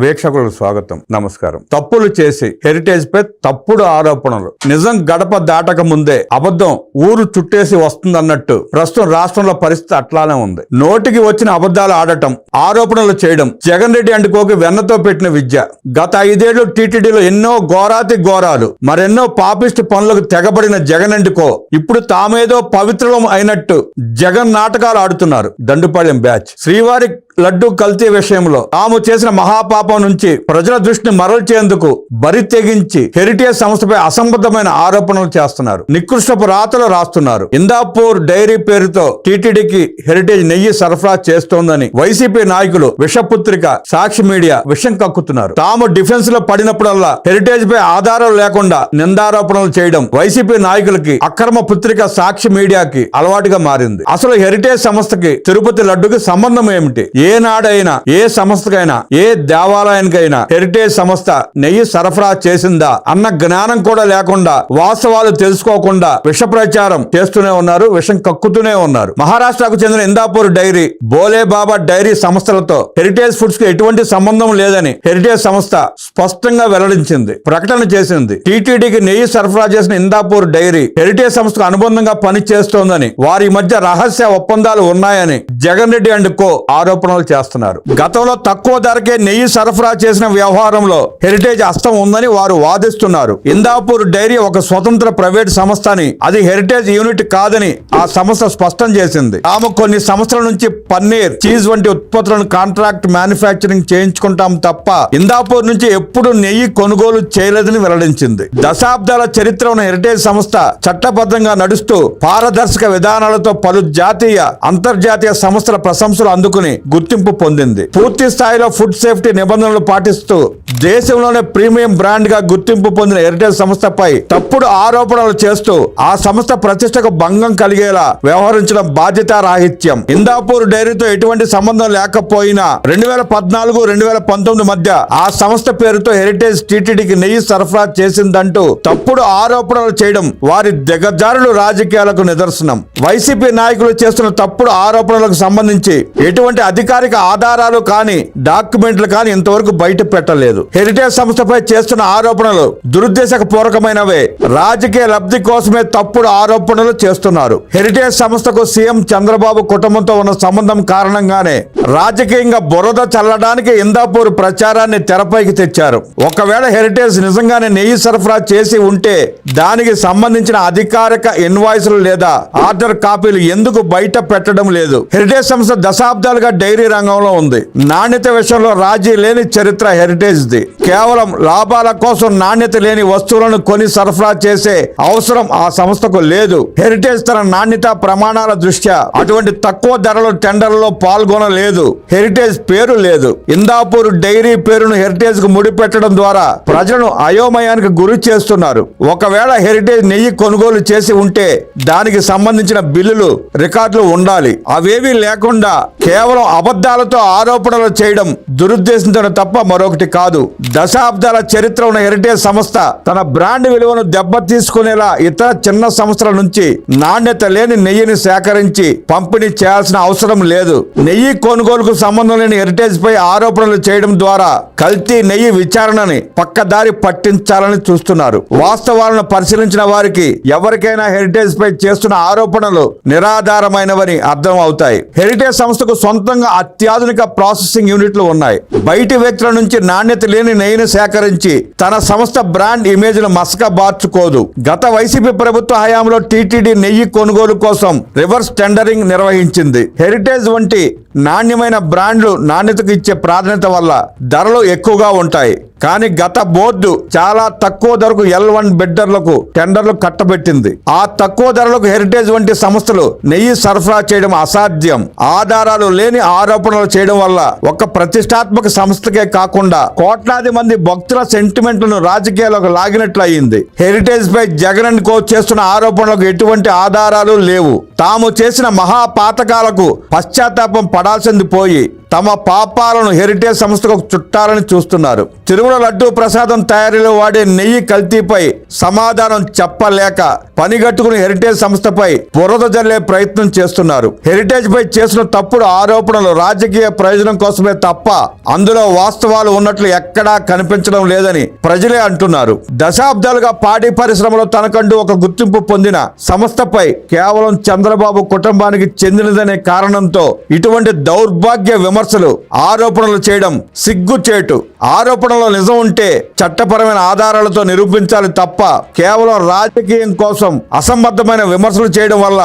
వీక్షకులకు స్వాగతం, నమస్కారం. తప్పులు చేసి హెరిటేజ్ పై తప్పుడు ఆరోపణలు, నిజం గడప దాటక ముందే అబద్ధం ఊరు చుట్టేసి వస్తుందన్నట్టు ప్రస్తుతం రాష్ట్రంలో పరిస్థితి అట్లానే ఉంది. నోటికి వచ్చిన అబద్ధాలు ఆడటం, ఆరోపణలు చేయడం జగన్ రెడ్డి అండ్ కోకి వెన్నతో పెట్టిన విద్య. గత 5 ఏళ్లు టీటీడీలో ఎన్నో ఘోరాతి ఘోరాలు, మరెన్నో పాపిస్ట్ పనులకు తెగబడిన జగన్ అండ్ కో ఇప్పుడు తామేదో పవిత్రం అయినట్టు జగన్ నాటకాలు ఆడుతున్నారు. దండుపాళ్యం బ్యాచ్ శ్రీవారి లడ్డు కల్తీ విషయంలో తాము చేసిన మహాపాపం నుంచి ప్రజల దృష్టిని మరల్చేందుకు బరి తెగించి హెరిటేజ్ సంస్థపై అసంబద్ధమైన ఆరోపణలు చేస్తున్నారు. నికృష్టపు రాతలు రాస్తున్నారు. ఇందాపూర్ డైరీ పేరుతో టీటీడీకి హెరిటేజ్ నెయ్యి సరఫరా చేస్తోందని వైసీపీ నాయకులు విషపుత్రిక సాక్షి మీడియా విషం కక్కుతున్నారు. తాము డిఫెన్స్ లో పడినప్పుడల్లా హెరిటేజ్ పై ఆధారాలు లేకుండా నిందారోపణలు చేయడం వైసీపీ నాయకులకి, అక్రమ పుత్రిక సాక్షి మీడియాకి అలవాటుగా మారింది. అసలు హెరిటేజ్ సంస్థకి తిరుపతి లడ్డుకి సంబంధం ఏమిటి? ఏనాడైనా ఏ సంస్థకైనా ఏ దేవాలయానికైనా హెరిటేజ్ సంస్థ నెయ్యి సరఫరా చేసిందా అన్న జ్ఞానం కూడా లేకుండా, వాస్తవాలు తెలుసుకోకుండా విష ప్రచారం చేస్తూనే ఉన్నారు, విషం కక్కుతూనే ఉన్నారు. మహారాష్ట్రకు చెందిన ఇందాపూర్ డైరీ, బోలే బాబా డైరీ సంస్థలతో హెరిటేజ్ ఫుడ్స్ కి ఎటువంటి సంబంధం లేదని హెరిటేజ్ సంస్థ స్పష్టంగా వెల్లడించింది, ప్రకటన చేసింది. టీటీడీకి నెయ్యి సరఫరా చేసిన ఇందాపూర్ డైరీ హెరిటేజ్ సంస్థకు అనుబంధంగా పని చేస్తోందని, వారి మధ్య రహస్య ఒప్పందాలు ఉన్నాయని జగన్ రెడ్డి అండ్ కో ఆరోపణలు చేస్తున్నారు. గతంలో తక్కువ ధరకే నెయ్యి సరఫరా చేసిన వ్యవహారంలో హెరిటేజ్ హస్తం ఉందని వారు వాదిస్తున్నారు. ఇందాపూర్ డైరీ ఒక స్వతంత్ర ప్రైవేట్ సంస్థ అని, అది హెరిటేజ్ యూనిట్ కాదని ఆ సంస్థ స్పష్టం చేసింది. తాము కొన్ని సంవత్సరాల నుంచి పన్నీర్, చీజ్ వంటి ఉత్పత్తులను కాంట్రాక్ట్ మ్యానుఫ్యాక్చరింగ్ చేయించుకుంటాం తప్ప ఇందాపూర్ నుంచి ఎప్పుడు నెయ్యి కొనుగోలు చేయలేదని వెల్లడించింది. దశాబ్దాల చరిత్ర ఉన్న హెరిటేజ్ సంస్థ చట్టబద్ధంగా నడుస్తూ పారదర్శక విధానాలతో పలు జాతీయ, అంతర్జాతీయ సంస్థల ప్రశంసలు అందుకుని గుర్తింపు పొందింది. పూర్తి స్థాయిలో ఫుడ్ సేఫ్టీ నిబంధనలు పాటిస్తూ దేశంలోనే ప్రీమియం బ్రాండ్ గా గుర్తింపు పొందిన హెరిటేజ్ సంస్థపై తప్పుడు ఆరోపణలు చేస్తూ ఆ సంస్థ ప్రతిష్టకు భంగం కలిగేలా వ్యవహరించడం బాధ్యతారాహిత్యం. ఇందాపూర్ డైరీతో ఎటువంటి సంబంధం లేకపోయినా 2014-2019 మధ్య ఆ సంస్థ పేరుతో హెరిటేజ్ టీటీడీకి నెయ్యి సరఫరా చేసిందంటూ తప్పుడు ఆరోపణలు చేయడం వారి దిగజారుడు రాజకీయాలకు నిదర్శనం. వైసీపీ నాయకులు చేస్తున్న తప్పుడు ఆరోపణలకు సంబంధించి ఎటువంటి అధికారిక ఆధారాలు కానీ డాక్యుమెంట్లు కానీ ఇంతవరకు బయట పెట్టలేదు. హెరిటేజ్ సంస్థపై చేస్తున్న ఆరోపణలు దురుద్దేశపూర్వకమైనవే. రాజకీయ లబ్ధి కోసమే తప్పుడు ఆరోపణలు చేస్తున్నారు. హెరిటేజ్ సంస్థకు సీఎం చంద్రబాబు కుటుంబంతో ఉన్న సంబంధం కారణంగానే రాజకీయంగా బురద చల్లడానికి ఇందాపూర్ ప్రచారాన్ని తెరపైకి తెచ్చారు. ఒకవేళ హెరిటేజ్ నిజంగానే నెయ్యి సరఫరా చేసి ఉంటే దానికి సంబంధించిన అధికారిక ఇన్వాయిస్లు లేదా ఆర్డర్ కాపీలు ఎందుకు బయట పెట్టడం లేదు? హెరిటేజ్ సంస్థ దశాబ్దాలుగా డైరీ రంగంలో ఉంది. నాణ్యత విషయంలో రాజీ లేని చరిత్ర హెరిటేజ్ ది. కేవలం లాభాల కోసం నాణ్యత లేని వస్తువులను కొని సరఫరా చేసే అవసరం ఆ సంస్థకు లేదు. హెరిటేజ్ తన నాణ్యత ప్రమాణాల దృష్ట్యా అటువంటి తక్కువ ధరల టెండర్లలో పాల్గొనలేదు. హెరిటేజ్ పేరు లేదు. ఇందాపూర్ డైరీ పేరును హెరిటేజ్ కు ముడిపెట్టడం ద్వారా ప్రజలను అయోమయానికి గురి చేస్తున్నారు. ఒకవేళ హెరిటేజ్ నెయ్యి కొనుగోలు చేసి ఉంటే దానికి సంబంధించిన బిల్లులు, రికార్డులు ఉండాలి. అవేవీ లేకుండా కేవలం అబద్ధాలతో ఆరోపణలు చేయడం దురుద్దేశంతో తప్ప మరొకటి కాదు. దశాబ్దాల చరిత్ర ఉన్న హెరిటేజ్ సంస్థ తన బ్రాండ్ విలువను దెబ్బతీసుకునేలా ఇతర చిన్న సంస్థల నుంచి నాణ్యత లేని నెయ్యిని సేకరించి పంపిణీ చేయాల్సిన అవసరం లేదు. నెయ్యి కొనుగోలుకు సంబంధం లేని హెరిటేజ్ పై ఆరోపణలు చేయడం ద్వారా కల్తీ నెయ్యి విచారణని పక్కదారి పట్టించాలని చూస్తున్నారు. వాస్తవాలను పరిశీలించిన వారికి ఎవరికైనా హెరిటేజ్ పై చేస్తున్న ఆరోపణలు నిరాధారమైనవని అర్థం అవుతాయి. హెరిటేజ్ సంస్థకు సొంతంగా అత్యాధునిక ప్రాసెసింగ్ యూనిట్లు ఉన్నాయి. బయటి వ్యక్తుల నుంచి నాణ్యత లేని నెయ్యిని సేకరించి తన సంస్థ బ్రాండ్ ఇమేజ్ ను మసకబార్చుకోదు. గత వైసీపీ ప్రభుత్వ హయాంలో టీటీడీ నెయ్యి కొనుగోలు కోసం రివర్స్ టెండరింగ్ నిర్వహించింది. హెరిటేజ్ వంటి నాణ్యమైన బ్రాండ్లు నాణ్యతకు ఇచ్చే ప్రాధాన్యత వల్ల ధరలు ఎక్కువగా ఉంటాయి. కానీ గత బోర్డు చాలా తక్కువ ధరకు L1 బిడ్డర్లకు టెండర్లు కట్టబెట్టింది. ఆ తక్కువ ధరలకు హెరిటేజ్ వంటి సంస్థలు నెయ్యి సరఫరా చేయడం అసాధ్యం. ఆధారాలు లేని ఆరోపణలు చేయడం వల్ల ఒక ప్రతిష్టాత్మక సంస్థకే కాకుండా కోట్లాది మంది భక్తుల సెంటిమెంట్లను రాజకీయాలకు లాగినట్లు అయింది. హెరిటేజ్ పై జగన్ అండ్ కో చేస్తున్న ఆరోపణలకు ఎటువంటి ఆధారాలు లేవు. తాము చేసిన మహాపాతకాలకు పశ్చాత్తాపం పడాల్సింది పోయి తమ పాపాలను హెరిటేజ్ సంస్థకు చుట్టాలని చూస్తున్నారు. తిరుమల లడ్డూ ప్రసాదం తయారీలో వాడే నెయ్యి కల్తీపై సమాధానం చెప్పలేక పనిగట్టుకుని హెరిటేజ్ సంస్థపై బురద జల్లే ప్రయత్నం చేస్తున్నారు. హెరిటేజ్ పై చేసిన తప్పుడు ఆరోపణలు రాజకీయ ప్రయోజనం కోసమే తప్ప అందులో వాస్తవాలు ఉన్నట్లు ఎక్కడా కనిపించడం లేదని ప్రజలే అంటున్నారు. దశాబ్దాలుగా పాడి పరిశ్రమలో తనకంటూ ఒక గుర్తింపు పొందిన సంస్థపై కేవలం చంద్రబాబు కుటుంబానికి చెందినదనే కారణంతో ఇటువంటి దౌర్భాగ్య విమర్శలు ఆరోపణలు చేయడం సిగ్గుచేటు. ఆరోపణలో నిజం ఉంటే చట్టపరమైన ఆధారాలతో నిరూపించాలి తప్ప కేవలం రాజకీయం కోసం అసంబద్ధమైన విమర్శలు చేయడం వల్ల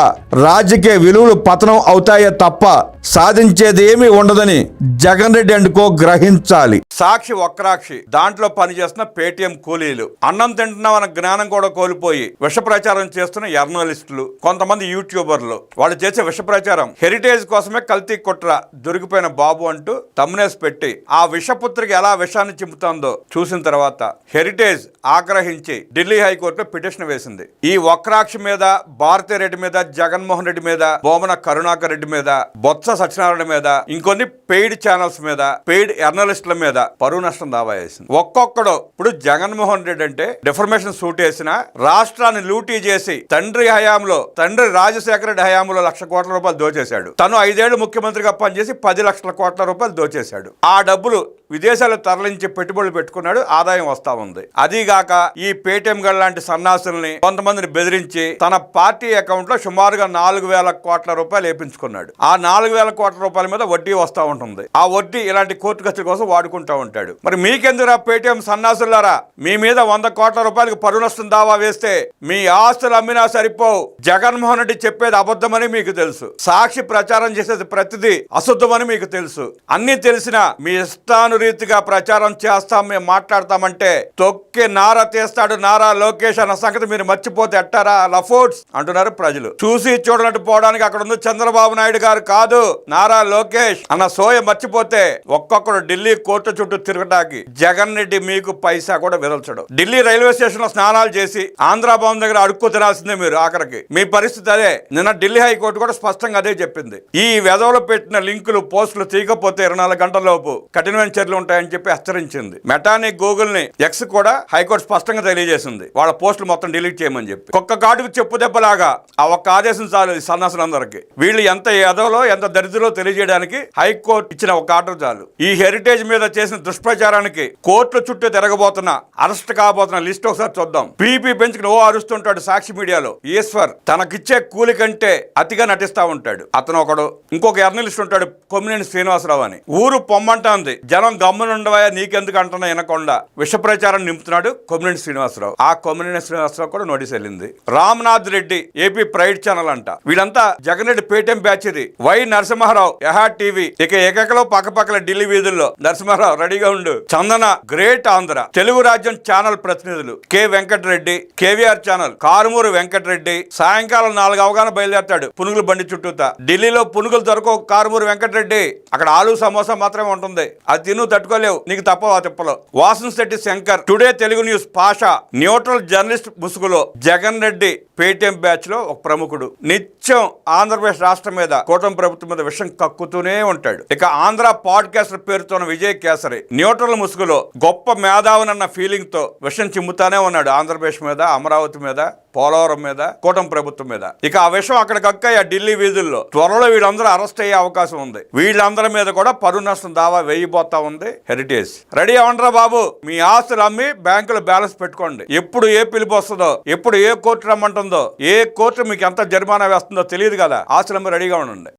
రాజకీయ విలువలు పతనం అవుతాయే తప్ప సాధించేది ఏమీ ఉండదని జగన్ రెడ్డి అండ్ కో గ్రహించాలి. సాక్షి వక్రాక్షి దాంట్లో పనిచేస్తున్న పేటీఎం కూలీలు, అన్నం తింటున్నామన్న జ్ఞానం కూడా కోల్పోయి విష ప్రచారం చేస్తున్న జర్నలిస్టులు, కొంతమంది యూట్యూబర్లు, వాళ్ళు చేసే విష ప్రచారం హెరిటేజ్ కోసమే కల్తీ కుట్ర, దొరికిపోయిన బాబు అంటూ తమ్నేస్ పెట్టి ఆ విషపుత్రికి ఎలా విషాన్ని చింపుతుందో చూసిన తర్వాత హెరిటేజ్ ఆగ్రహించి ఢిల్లీ హైకోర్టులో పిటిషన్ వేసింది. ఈ వక్రాక్షి మీద, భారతీ రెడ్డి మీద, జగన్మోహన్ రెడ్డి మీద, బోమన కరుణాకర్ రెడ్డి మీద, బొత్స సత్యనారాయణ మీద, ఇంకొన్ని పెయిడ్ ఛానల్స్ మీద, పెయిడ్ జర్నలిస్టుల మీద పరువు నష్టం దావా వేసింది. ఒక్కొక్కడు ఇప్పుడు జగన్మోహన్ రెడ్డి అంటే డిఫర్మేషన్ సూట్ వేసిన, రాష్ట్రాన్ని లూటీ చేసి తండ్రి రాజశేఖర రెడ్డి హయాంలో 1,00,000 కోట్ల రూపాయలు దోచేశాడు. తను 5 ఏళ్లు ముఖ్యమంత్రిగా పనిచేసి 10 లక్షల కోట్ల రూపాయలు దోచేశాడు. ఆ డబ్బులు విదేశాలు తరలించి పెట్టుబడులు పెట్టుకున్నాడు, ఆదాయం వస్తా ఉంది. అదీగాక ఈ పేటీఎం గడ్ లాంటి సన్నాసుల్ని కొంతమందిని బెదిరించి తన పార్టీ అకౌంట్ లో సుమారుగా 4,000 కోట్ల రూపాయలు వేపించుకున్నాడు. ఆ 4,000 కోట్ల రూపాయల మీద వడ్డీ వస్తా ఉంటుంది. ఆ వడ్డీ ఇలాంటి కోర్టు ఖర్చుల కోసం వాడుకుంటూ ఉంటాడు. మరి మీకెందుకు పేటీఎం సన్నాసులారా, మీ మీద 100 కోట్ల రూపాయలకు పరువు నష్టం దావా వేస్తే మీ ఆస్తులు అమ్మినా సరిపోవు. జగన్మోహన్ రెడ్డి చెప్పేది అబద్ధమని మీకు తెలుసు, సాక్షి ప్రచారం చేసేది ప్రతిదీ అశుద్ధమని మీకు తెలుసు. అన్ని తెలిసినా మీ రీతిగా ప్రచారం చేస్తాం, మేము మాట్లాడతామంటే తొక్కి నారా తీస్తాడు నారా లోకేష్ అన్న సంగతి మీరు మర్చిపోతే ఎట్టారా లఫోర్డ్స్ అంటున్నారు ప్రజలు. చూసి చూడనట్టు పోవడానికి అక్కడ ఉంది చంద్రబాబు నాయుడు గారు కాదు, నారా లోకేష్ అన్న సోయ మర్చిపోతే ఒక్కొక్కడు ఢిల్లీ కోర్టు చుట్టూ తిరగటానికి జగన్ రెడ్డి మీకు పైసా కూడా విదల్చడు. ఢిల్లీ రైల్వే స్టేషన్ లో స్నానాలు చేసి ఆంధ్రా భవన్ దగ్గర అడుక్కు తినాల్సిందే మీరు. ఆఖరికి మీ పరిస్థితి అదే. నిన్న ఢిల్లీ హైకోర్టు కూడా స్పష్టంగా అదే చెప్పింది. ఈ వెధవలు పెట్టిన లింకులు పోస్టులు తీయకపోతే 24 గంటల లోపు కఠినమైన చర్యలు ఉంటాయని చెప్పి హెచ్చరించింది. మెటాని, గూగుల్ ని, ఎక్స్ కూడా హైకోర్టు స్పష్టంగా తెలియజేసింది వాళ్ళ పోస్టులు మొత్తం డిలీట్ చేయమని చెప్పి. ఒక్క కాటుకు చెప్పు దెబ్బలాగా ఆ ఒక్క ఆదేశం చాలు ఈ సన్నాసులందరికీ. వీళ్ళు ఎంత ఎదవలో ఎంత దరిద్రలో తెలియజేయడానికి హైకోర్టు ఇచ్చిన ఒక ఆర్డర్ చాలు. ఈ హెరిటేజ్ మీద చేసిన దుష్ప్రచారానికి కోర్టుల చుట్టూ తిరగబోతున్న, అరెస్ట్ కాబోతున్న లిస్ట్ ఒకసారి చూద్దాం. పీపీ పెంచుకుని ఓ అరుస్తుంటాడు సాక్షి మీడియాలో. ఈశ్వర్ తనకిచ్చే కూలి కంటే అతిగా నటిస్తా ఉంటాడు. అతను ఒకడు. ఇంకొక జర్నలిస్ట్ ఉంటాడు కొమ్మినేని శ్రీనివాసరావు అని. ఊరు పొమ్మంటుంది, జనం గమ్మునుండవా నీకెందుకు అంటున్నా వినకుండా విష ప్రచారం నింపుతున్నాడు కొమ్మినేని శ్రీనివాసరావు. ఆ కొమ్మినేని శ్రీనివాసరావు కూడా నోటీస్ వెళ్ళింది. Ramnath Reddy AP pride channel అంట. వీళ్ళంతా జగన్ రెడ్డి పేటీఎం బ్యాచ్ ఇది. వై నరసింహారావు యహా టీవీ. ఇక ఏకకలో పక్కపక్కల ఢిల్లీ వీధుల్లో నరసింహారావు రెడీగా ఉండు. చందన గ్రేట్ ఆంధ్ర. తెలుగు రాజ్యం ఛానల్ ప్రతినిధులు కె వెంకటరెడ్డి, కేవీఆర్ ఛానల్ కారుమూరు వెంకటరెడ్డి. సాయంకాలం 4 అవగాహన బయలుదేరతాడు పునుగులు బండి చుట్టూతా. ఢిల్లీలో పునుగులు దొరకవు కారుమూరు వెంకటరెడ్డి. అక్కడ ఆలు సమోసా మాత్రమే ఉంటుంది. అది తిను తట్టుకోలేవు, నీకు తప్పవా తిప్పలో. Vasan Shetty Shankar, today Telugu news Pasha, neutral journalist ముసుగులో జగన్ రెడ్డి పేటీఎం బ్యాచ్ లో ఒక ప్రముఖుడు. నిత్యం ఆంధ్రప్రదేశ్ రాష్ట్రం మీద, కూటమి ప్రభుత్వం మీద విషం కక్కుతూనే ఉంటాడు. ఇక ఆంధ్ర పాడ్కాస్టర్ పేరుతో విజయ్ కేసరి న్యూట్రల్ ముసుగులో గొప్ప మేధావునన్న ఫీలింగ్ తో విషం చిమ్ముతానే ఉన్నాడు ఆంధ్రప్రదేశ్ మీద, అమరావతి మీద, పోలవరం మీద, కూటమి ప్రభుత్వం మీద. ఇక ఆ విషయం అక్కడ కక్కాయి ఆ ఢిల్లీ వీధుల్లో. త్వరలో వీళ్ళందరూ అరెస్ట్ అయ్యే అవకాశం ఉంది. వీళ్ళందరి మీద కూడా పరువు నష్టం దావా వేయిపోతా ఉంది హెరిటేజ్. రెడీ అవ్వండిరా బాబు, మీ ఆస్తులు అమ్మి బ్యాంకులో బ్యాలెన్స్ పెట్టుకోండి. ఎప్పుడు ఏ పిలుపు వస్తుందో, ఎప్పుడు ఏ కోర్టు రమ్మంటుందో, ఏ కోర్టు మీకు ఎంత జరిమానా వేస్తుందో తెలియదు కదా. ఆస్తులు అమ్మి రెడీగా ఉండండి.